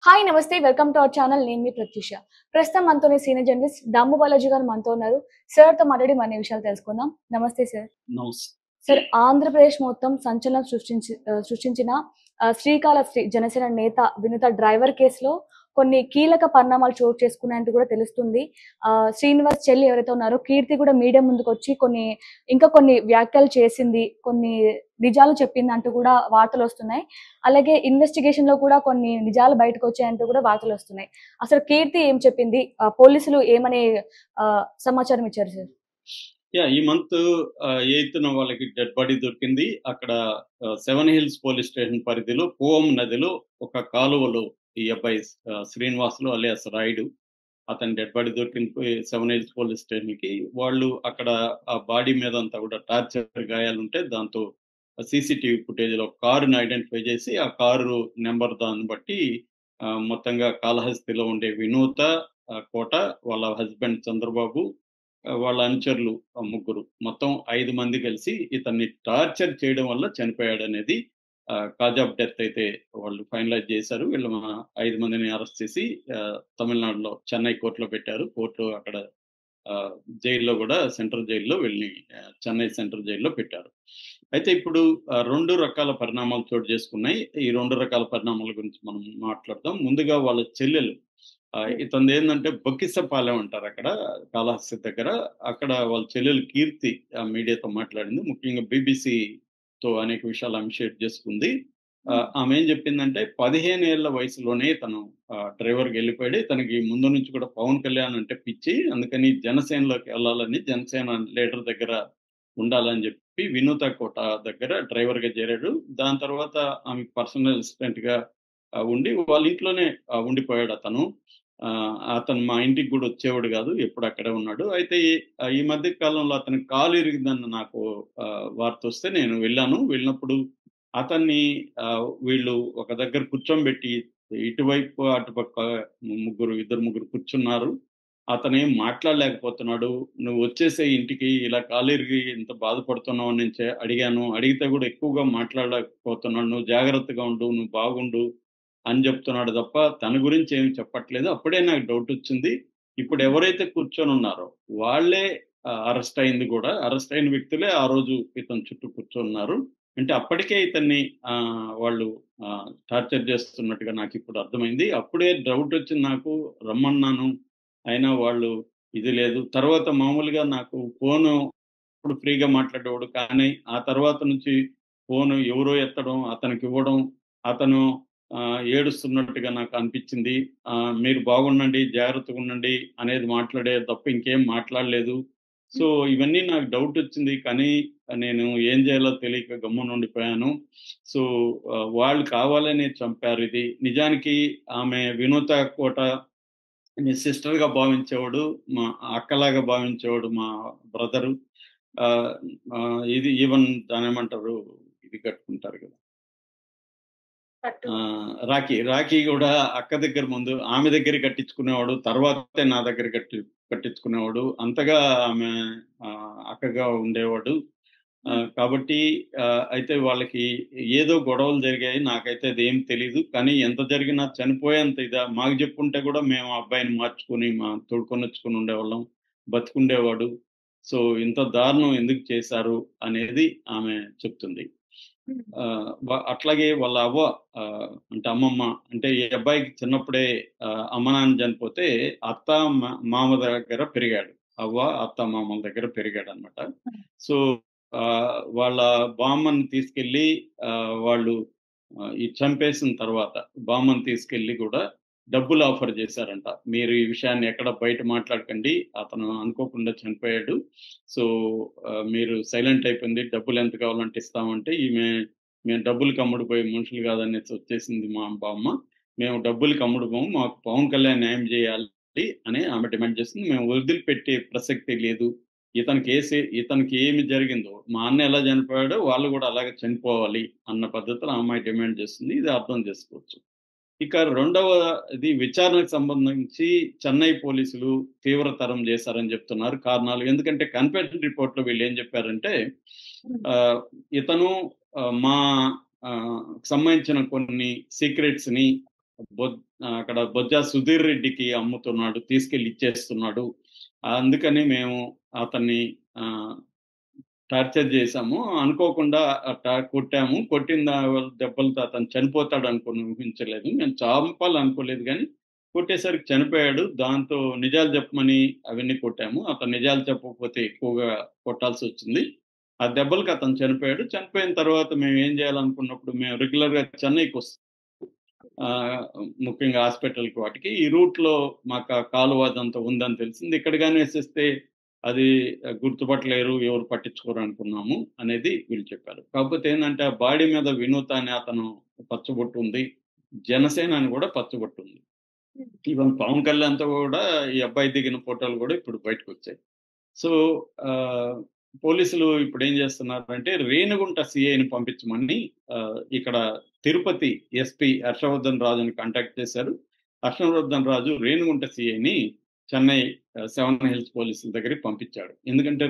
Hi నమస్తే welcome to our channel నేను మీ ప్రత్యూష. ప్రస్తుతం మనతోని సీనియర్ జర్నలిస్ట్ దాము బాలాజీ గారు మనతో ఉన్నారు. సార్‌తో మాట్లాడి మరిన్ని విషయాలు తెలుసుకుందాం. నమస్తే సార్. నౌస్ సార్ ఆంధ్రప్రదేశ్ మొత్తం సంచలనం సృష్టించిన శ్రీకాళహస్తి జనసేన నేత వినుత డ్రైవర్ కేసులో కొన్ని కీలక పరిణామాలు చోటు చేసుకున్నాయంటూ కూడా తెలుస్తుంది. శ్రీనివాస్ చెల్లి ఎవరైతే ఉన్నారో కీర్తి కూడా మీడియా ముందుకొచ్చి ఇంకా కొన్ని వ్యాఖ్యలు చేసింది. కొన్ని నిజాలు చెప్పిందంటూ కూడా వార్తలొస్తున్నాయి. అలాగే ఇన్వెస్టిగేషన్‌లో కూడా కొన్ని నిజాలు బయటకొచ్చాయంటూ కూడా వార్తలొస్తున్నాయి. అసలు కీర్తి ఏం చెప్పింది? పోలీసులు ఏమని సమాచారం ఇచ్చారు సార్? ఈ మంత్ 8న వాళ్ళకి డెడ్ బాడీ దొరికింది. అక్కడ సెవెన్ హిల్స్ పోలీస్ స్టేషన్ పరిధిలో పూవం నదిలో ఒక కాలువలో ఈ అబ్బాయి శ్రీనివాసులు అలియాస్ రాయుడు అతని డెడ్ బాడీ దొరికింది సెవెన్ హిల్స్ పోలీస్ స్టేషన్‌కి. వాళ్ళు అక్కడ ఆ బాడీ మీదంతా కూడా టార్చర్ గాయాలుంటే దాంతో సీసీటీవీ ఫుటేజ్‌లో కారుని ఐడెంటిఫై చేసి ఆ కారు నంబర్ దాన్ని బట్టి మొత్తంగా కాళహస్తిలో ఉండే వినూత కోట, వాళ్ళ హస్బెండ్ చంద్రబాబు, వాళ్ళ అనుచరులు ముగ్గురు మొత్తం 5 మంది కలిసి ఇతన్ని టార్చర్ చేయడం వల్ల చనిపోయాడనేది కాజ్ ఆఫ్ డెత్ అయితే వాళ్ళు ఫైనలైజ్ చేశారు. వీళ్ళు 5 మందిని అరెస్ట్ చేసి తమిళనాడులో చెన్నై కోర్టులో పెట్టారు. కోర్టు అక్కడ జైల్లో గూడా సెంట్రల్ జైల్‌లో వీళ్ళని చెన్నై సెంట్రల్ జైల్‌లో పెట్టారు. అయితే ఇప్పుడు 2 రకాల పరిణామాలు చోటు చేసుకున్నాయి. ఈ 2 రకాల పరిణామాల గురించి మనం మాట్లాడదాం. ముందుగా వాళ్ళ చెల్లెలు ఇతనిదేందంటే బొక్కిసపాలెం అంటారక్కడ కాళహస్తి దగ్గర. అక్కడ వాళ్ళ చెల్లెలు కీర్తి మీడియాతో మాట్లాడింది. ముఖ్యంగా బీబీసీతో అనేక విషయాలు ఆమె షేర్ చేసుకుంది. ఆమె ఏం చెప్పిందంటే 15 ఏళ్ల వయసులోనే తను డ్రైవర్‌గా ఎళ్ళిపోయాడు. తనకి ముందు నుంచి కూడా పవన్ కళ్యాణ్ అంటే పిచ్చి. అందుకని జనసేనలోకి ఎళ్ళాలని జనసేన లీడర్ దగ్గర ఉండాలని చెప్పి వినూత కోట దగ్గర డ్రైవర్‌గా చేరాడు. దాని తర్వాత ఆమెకు పర్సనల్ అసిస్టెంట్‌గా ఉండి వాళ్ళ ఇంట్లోనే ఉండిపోయాడతను. అతను మా ఇంటికి గూడా వచ్చేవాడు గాదు. ఎప్పుడు అక్కడే ఉన్నాడు. అయితే ఈ మధ్య కాలంలో అతనికి కాలు ఇరిగిందని నాకు వార్తొస్తే నేను వెళ్ళాను. వెళ్ళినప్పుడు అతన్ని వీళ్ళు ఒక దగ్గర కూర్చోబెట్టి ఇటువైపు, అటుపక్క ఇద్దరు ముగ్గురు కూర్చున్నారు. అతనేం మాట్లాడలేకపోతున్నాడు. "నువ్వు వచ్చేసేయి ఇంటికి. ఇలా కాలిరిగి ఇంత బాధపడుతున్నావని నేను అడిగాను. అడిగితే గూడా ఎక్కువగా మాట్లాడలేకపోతున్నాడు. నువ్వు జాగ్రత్తగా ఉండు. నువ్వు బాగుండు" అని జెప్తున్నాడు తప్ప తన గురించి ఏమి చెప్పట్లేదు. అప్పుడే నాకు డౌటొచ్చింది. ఇప్పుడు ఎవరైతే కూర్చొనున్నారో వాళ్ళే అరెస్ట్ అయింది గూడా. అరెస్ట్ అయిన వ్యక్తులే ఆ రోజు ఇతని చుట్టూ కూర్చొనున్నారు. అంటే అప్పటికే ఇతన్ని వాళ్ళు టార్చర్ చేస్తున్నట్టుగా నాకిప్పుడు అర్థమైంది. అప్పుడే డౌటొచ్చింది నాకు. రమ్మన్నాను. అయినా వాళ్ళు ఇది లేదు. తర్వాత మామూలుగా నాకు ఫోను ఇప్పుడు ఫ్రీగా మాట్లాడేవాడు. కానీ ఆ తర్వాత నుంచి ఫోను ఎవరో ఎత్తడం, అతనికివ్వడం, అతను ఏడుస్తున్నట్టుగా నాకు అనిపిచ్చింది. మీరు బాగుండండి, జాగ్రత్తగుండండి అనేది మాట్లాడారు తప్ప ఇంకేం మాట్లాడలేదు. సో, ఇవన్నీ నాకు డౌటొచ్చింది. కానీ నేను ఏం జేయాలో తెలియక గమ్మునుండిపోయాను. సో, వాళ్ళు కావాలనే చంపారిది. నిజానికి ఆమె వినూత కోట నీ సిస్టర్‌గా భావించేవాడు. మా అక్కలాగా భావించేవాడు మా బ్రదరు. ఆహ్, ఇది ఈవెన్ దాన్నేమంటారు? ఇది కట్టుకుంటారు గదా! పట్టు. రాఖీ గూడా అక్క దగ్గర ముందు ఆమె దగ్గర కట్టించుకునేవాడు. తర్వాతే నా దగ్గర కట్టించుకునేవాడు. అంతగా ఆమె అక్కగా ఉండేవాడు. కాబట్టి అయితే వాళ్ళకి ఏదో గొడవలు జరిగాయి. నాకైతే అదేం తెలీదు. కానీ ఎంత జరిగినా చనిపోయేంత మాకు జెప్పుంటే గూడా మేము ఆ అబ్బాయిని మార్చుకొని తోడుకొనొచ్చుకొని ఉండేవాళ్ళం. బతికుండేవాడు. సో, ఇంత దారుణం ఎందుకు చేశారు అనేది ఆమె చెప్తుంది. అట్లాగే వాళ్ళ అవ్వ అంటే అమ్మమ్మ అంటే ఈ అబ్బాయికి చిన్నప్పుడే అమ్మ, నాన్న చనిపోతే అత్త, మామ దగ్గర పెరిగాడు. అత్త, మామల దగ్గర పెరిగాడనమాట. సో, వాళ్ళ బామ్మని తీసుకెళ్ళి వాళ్ళు ఈ చంపేసిన తర్వాత బామ్మని తీసుకెళ్ళి గూడా డబ్బులు ఆఫర్ చేశారంట. మీరు ఈ విషయాన్ని ఎక్కడ బయట మాట్లాడకండి. అతను అనుకోకుండా చనిపోయాడు. సో, మీరు సైలెంట్ అయిపోయింది. డబ్బులెంత కావాలంటే ఇస్తామంటే మేము డబ్బులకి అమ్ముడుపోయే మనుషులు కాదనేసి వచ్చేసింది మా బామ్మ. మేము డబ్బులకి అమ్ముడుపోము. మాకు పవన్ కళ్యాణ్ న్యాయం చేయాలి అని ఆమె డిమాండ్ చేసింది. మేము వదిలిపెట్టే ప్రసక్తే లేదు. ఇతనికి ఏమి జరిగిందో మా అన్న ఎలా చనిపోయాడో వాళ్ళు కూడా అలాగే చనిపోవాలి అన్న పద్ధతిలో ఆ అమ్మాయి డిమాండ్ చేస్తుంది. ఇది అర్థం చేసుకోవచ్చు. ఇక రెండవది విచారణకు సంబంధించి చెన్నై పోలీసులు తీవ్రతరం చేశారని చెప్తున్నారు కారణాలు. ఎందుకంటే కన్ఫెషన్ రిపోర్ట్‌లో వీళ్ళేం చెప్పారంటే ఇతను మా సంబంధించిన కొన్ని సీక్రెట్స్‌ని అక్కడ బొజ్జా సుధీర్ రెడ్డికి అమ్ముతున్నాడు, తీసుకెళ్ళి ఇచ్చేస్తున్నాడు. అందుకని మేము అతన్ని టార్చర్ చేశాము. అనుకోకుండా కొట్టాము. కొట్టిన దెబ్బలతో అతను చనిపోతాడు అనుకోని ఊహించలేదు. మేము చంపాలనుకోలేదు గానీ, కొట్టేసరికి చనిపోయాడు. దాంతో నిజాలు చెప్పమని అవన్నీ కొట్టాము. అతను నిజాలు చెప్పకపోతే ఎక్కువగా కొట్టాల్సొచ్చింది. ఆ దెబ్బలకి అతను చనిపోయాడు. చనిపోయిన తర్వాత మేము ఏం చేయాలనుకున్నప్పుడు మేము రెగ్యులర్‌గా చెన్నైకొస్తాం. ముఖ్యంగా హాస్పిటల్‌కి వాటికి. ఈ రూట్‌లో మాకు ఆ కాలువ అదంతా ఉందని తెలిసింది. ఇక్కడ గాని వేసేస్తే అది గుర్తుపట్టలేరు, ఎవరు పట్టించుకోరు అనుకున్నాము అనేది వీళ్ళు చెప్పారు. కాకపోతే ఏందంటే, ఆ బాడీ మీద వినూత అనే అతను పచ్చబొట్టు ఉంది. జనసేన అని కూడా పచ్చబొట్టు ఉంది. ఈవెన్ పవన్ కళ్యాణ్‌తో కూడా ఈ అబ్బాయి దిగిన ఫోటోలు కూడా ఇప్పుడు బయటకొచ్చాయి. సో, ఆహ్, పోలీసులు ఇప్పుడేం జేస్తున్నారంటే, రేణిగుంట సీఐని పంపించమని ఇక్కడ తిరుపతి ఎస్పీ హర్షవర్ధన్ రాజుని కాంటాక్ట్ చేశారు. హర్షవర్ధన్ రాజు రేణిగుంట సీఐని చెన్నై 7 హిల్స్ పోలీసుల దగ్గరికి పంపించాడు. ఎందుకంటే,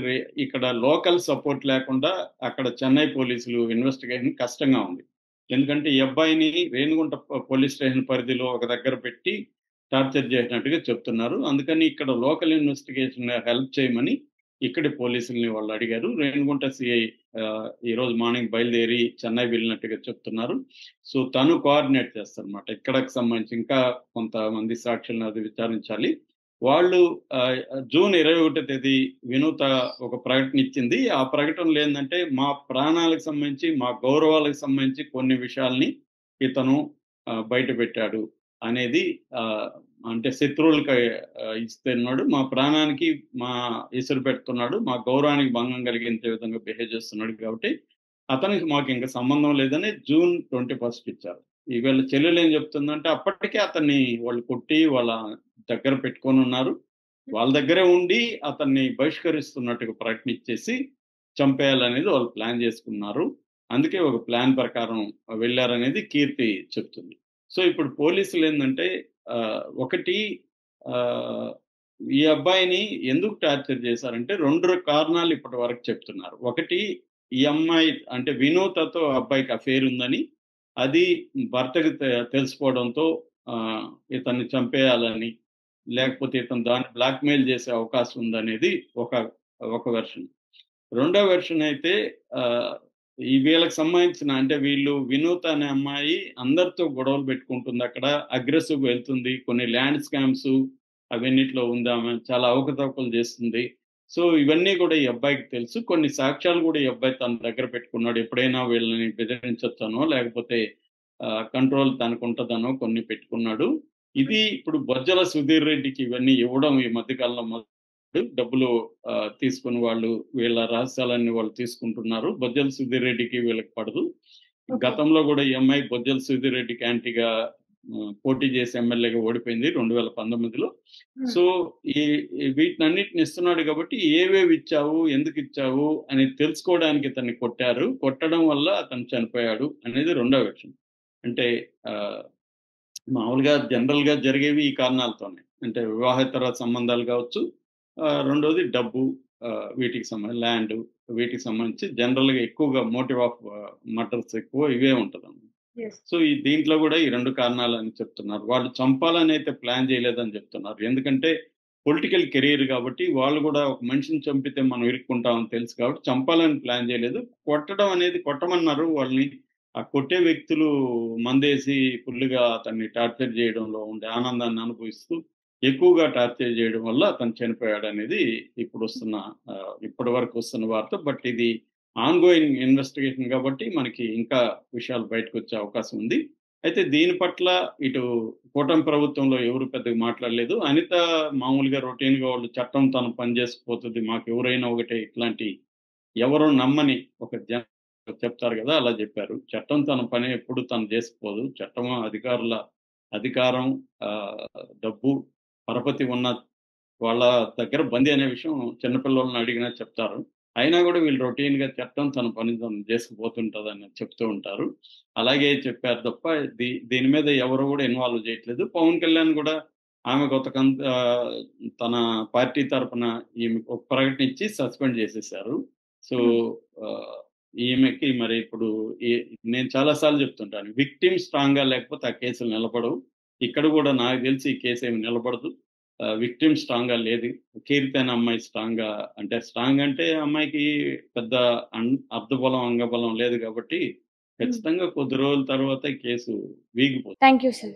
ఇక్కడ లోకల్ సపోర్ట్ లేకుండా అక్కడ చెన్నై పోలీసులు ఇన్వెస్టిగేషన్ కష్టంగా ఉంది. ఎందుకంటే, ఈ అబ్బాయిని రేణిగుంట పోలీస్ స్టేషన్ పరిధిలో ఒక దగ్గర పెట్టి టార్చర్ చేసినట్టుగా చెప్తున్నారు. అందుకని ఇక్కడ లోకల్ ఇన్వెస్టిగేషన్ హెల్ప్ చేయమని ఇక్కడి పోలీసుల్ని వాళ్ళు అడిగారు. రేణిగుంట సీఐ ఈరోజు మార్నింగ్ బయలుదేరి చెన్నై వెళ్ళినట్టుగా చెప్తున్నారు. సో, తను కోఆర్డినేట్ చేస్తారన్నమాట. ఇక్కడికి సంబంధించి ఇంకా కొంతమంది సాక్షులను అది విచారించాలి. వాళ్ళు జూన్ 21 తేదీ వినూత ఒక ప్రకటన ఇచ్చింది. ఆ ప్రకటనలో ఏందంటే, మా ప్రాణాలకు సంబంధించి, మా గౌరవాలకు సంబంధించి కొన్ని విషయాల్ని ఇతను బయటపెట్టాడు అనేది అంటే శత్రువులకి ఇస్తున్నాడు. మా ప్రాణానికి ఇసురు పెడుతున్నాడు. మా గౌరవానికి భంగం కలిగించే విధంగా బిహేవ్ చేస్తున్నాడు కాబట్టి, అతనికి మాకింక సంబంధం లేదని జూన్ 21 ఇచ్చారు. ఈ వీళ్ళ చెల్లెలేం చెప్తుందంటే, అప్పటికే అతన్ని వాళ్ళు కొట్టి వాళ్ళ దగ్గర పెట్టుకొనున్నారు. వాళ్ళ దగ్గరే ఉండి అతన్ని బహిష్కరిస్తున్నట్టుగా ప్రకటనిచ్చేసి చంపేయాలనేది వాళ్ళు ప్లాన్ చేసుకున్నారు. అందుకే ఒక ప్లాన్ ప్రకారం వెళ్లారనేది కీర్తి చెప్తుంది. సో, ఇప్పుడు పోలీసులేందంటే ఒకటి ఆహ్, ఈ అబ్బాయిని ఎందుకు టార్చర్ చేశారంటే 2 కారణాలు ఇప్పటి వరకు చెప్తున్నారు. ఒకటి, ఈ అమ్మాయి అంటే వినూతతో ఆ అబ్బాయికి అఫెయిర్ ఉందని, అది భర్తకి తెలిసిపోవడంతో ఆహ్, ఇతన్ని చంపేయాలని, లేకపోతే ఇతను దాన్ని బ్లాక్‌మెయిల్ చేసే అవకాశం ఉందనేది ఒక ఒక వెర్షన్. రెండో వెర్షన్ అయితే ఆహ్, ఈ వీళ్ళకి సంబంధించిన అంటే వీళ్ళు వినూత అనే అమ్మాయి అందరితో గొడవలు పెట్టుకుంటుందక్కడ. అగ్రెసివ్‌గా వెళ్తుంది. కొన్ని ల్యాండ్ స్కామ్స్ అవన్నిట్లో ఉందామె. చాలా అవకతవకలు చేస్తుంది. సో, ఇవన్నీ కూడా ఈ అబ్బాయికి తెలుసు. కొన్ని సాక్ష్యాలు కూడా ఈ అబ్బాయి తన దగ్గర పెట్టుకున్నాడు. ఎప్పుడైనా వీళ్ళని బెదిరించొచ్చనో, లేకపోతే కంట్రోల్ తనకుంటదనో కొన్ని పెట్టుకున్నాడు. ఇది ఇప్పుడు బొజ్జల సుధీర్ రెడ్డికి ఇవన్నీ ఇవ్వడం ఈ మధ్య కాలంలో డబ్బులు తీసుకొని వాళ్ళు వీళ్ళ రహస్యాలన్నీ వాళ్ళు తీసుకుంటున్నారు. బొజ్జల సుధీర్ రెడ్డికి వీళ్ళకి పడదు. ఓకే. గతంలో గూడా ఈ అమ్మాయి బొజ్జల సుధీర్ రెడ్డికి యాంటీగా పోటీ చేసి ఎమ్మెల్యేగా ఓడిపోయింది 2019లో. హ్మ్. సో, ఈ ఈ వీటినన్నిటిని ఇస్తున్నాడు కాబట్టి ఏవేవి ఇచ్చావు? ఎందుకిచ్చావు? అని తెలుసుకోవడానికి ఇతన్ని కొట్టారు. కొట్టడం వల్ల అతను చనిపోయాడు అనేది రెండో వెర్షన్. అంటే ఆహ్ మామూలుగా జనరల్‌గా జరిగేవి ఈ కారణాలతోనే. అంటే వివాహేతర సంబంధాలు గావచ్చు. రెండోది డబ్బు, వీటికి ల్యాండు వీటికి సంబంధించి జనరల్‌గా ఎక్కువగా మోటివ్ ఆఫ్ మర్డర్స్ ఎక్కువ ఇవే ఉంటదన్నమాట. యెస్. సో, ఈ దీంట్లో గూడా ఈ 2 కారణాలని చెప్తున్నారు. వాళ్ళు చంపాలనైతే ప్లాన్ చేయలేదని చెప్తున్నారు. ఎందుకంటే పొలిటికల్ కెరియర్ గాబట్టి వాళ్ళు గూడా ఒక మనిషిని చంపితే మనం ఇరుక్కుంటామని తెలుసు కాబట్టి చంపాలని ప్లాన్ చేయలేదు. కొట్టడం అనేది కొట్టమన్నారు వాళ్ళని. ఆ కొట్టే వ్యక్తులు మందేసి ఫుల్లుగా అతన్ని టార్చర్ జేయడంలో ఉండే ఆనందాన్ని అనుభవిస్తూ, ఎక్కువగా టార్చర్ జేయడం వల్ల అతను చనిపోయాడనేది ఇప్పటి వరకు వస్తున్న వార్త. బట్ ఇది ఆన్‌గోయింగ్ ఇన్వెస్టిగేషన్ గాబట్టి మనకి ఇంకా విషయాలు బయటకొచ్చే అవకాశం ఉంది. అయితే దీని పట్ల ఇటు కూటమి ప్రభుత్వంలో ఎవరు పెద్దగా మాట్లాడలేదు. అనిత మామూలుగా రొటీన్‌గా వాళ్ళు చట్టం తన పని చేసుకుపోతది. మాకెవరైనా ఒకటే ఇట్లాంటి ఎవరు నమ్మని ఒక చెప్తారు గదా! అలా జెప్పారు. చట్టం తన పని ఎప్పుడు తను జేసుకుపోదు. చట్టం అధికారుల అధికారం, డబ్బు, పరపతి ఉన్న వాళ్ళ దగ్గర బందీ అనే విషయం చిన్న పిల్లోల్ని అడిగినా చెప్తారు. అయినా గూడా వీళ్ళు రొటీన్‌గా చట్టం తన పని తను జేసుకుపోతుంటదని చెప్తూ ఉంటారు. అలాగే చెప్పారు తప్ప దీని మీద ఎవరు గూడా ఇన్వాల్వ్ జేయట్లేదు. పవన్ కళ్యాణ్ గూడా ఆమె తన పార్టీ తరపున ఈమెకు ఒక ప్రకటన ఇచ్చి సస్పెండ్ జేసేశారు. సో, హ్మ్. ఆహ్, ఈమెకి మరి ఇప్పుడు నేను చాలా సార్లు జెప్తుంటాను. విక్టిమ్ స్ట్రాంగ్‌గా లేకపోతే ఆ కేసులు నిలబడవు. ఇక్కడ గూడా నాకు తెలిసి ఈ కేసేమి నిలబడదు. విక్టిమ్ స్ట్రాంగ్‌గా లేదు. కీర్తి అనే అమ్మాయి స్ట్రాంగ్‌గా అంటే స్ట్రాంగ్ అంటే అమ్మాయికి పెద్ద అర్ధబలం, అంగబలం లేదు గాబట్టి హ్మ్. ఖచ్చితంగా కొద్ది రోజుల తర్వాత ఈ కేసు వీగిపోతుంది. Thank you sir.